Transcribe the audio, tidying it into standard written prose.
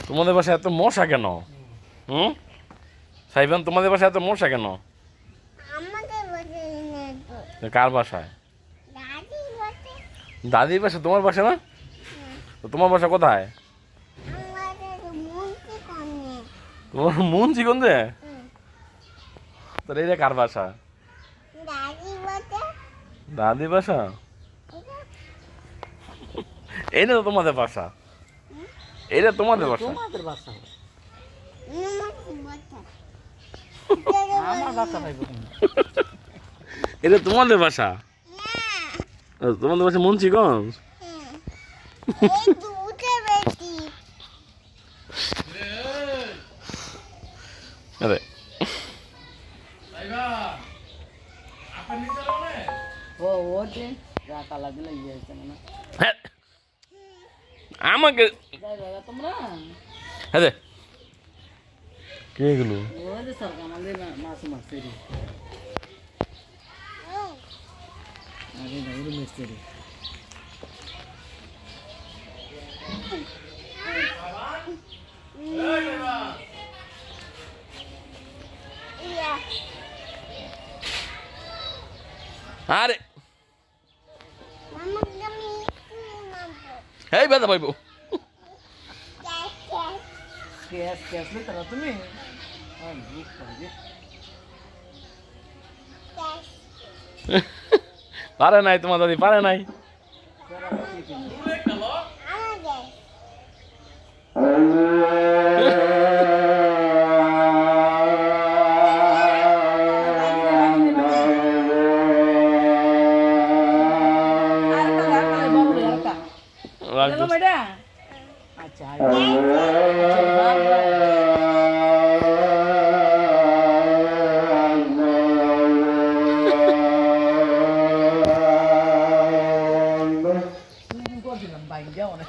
তোমাদের বাসায় এত মশা কেন? হুম, সাইবান, তোমাদের বাসায় এত মশা কেন? আমাদের বাসায় না তো। কার বাসায়? দাদি বাসায়। দাদির বাসা, তোমার বাসা না? তো তোমার বাসা কোথায়? আমাদের মুন্সি কোনে। তোমার মুন্সিগঞ্জে? তাহলে এটা কার বাসা? দাদি বাসায়। দাদির বাসা? এইটা তো তোমাদের বাসা, এইটা তোমাদের বাসা। তোমাদের বাসা মুন্সি বাসায়। আমার বাসা ভাই এটা তোমাদের বাসা? না। তোমাদের বাসা মুন্সিগঞ্জ? এই দুটো বেটি। আরে ও ওতে রাখা লাগলে ইয়ে হয়েছে না হ্যাঁ, আমাকে যাই দাদা তোমরা হ্যাঁ কে এগুলো? ওই যে সরকার আমাদের মাছ মারছে রে আরে না ওরে মেসছে রে ইয়া। আরে মামা আমি মামা। এই বেদা পাইবো। ক্যাশ ক্যাশ লে তারা তুমি আর বুক পাবে পারে নাই, তোমার দাদি পারে নাই। তারা কি কি আমাদের। আচ্ছা করছিলাম বাইক যাও অনেক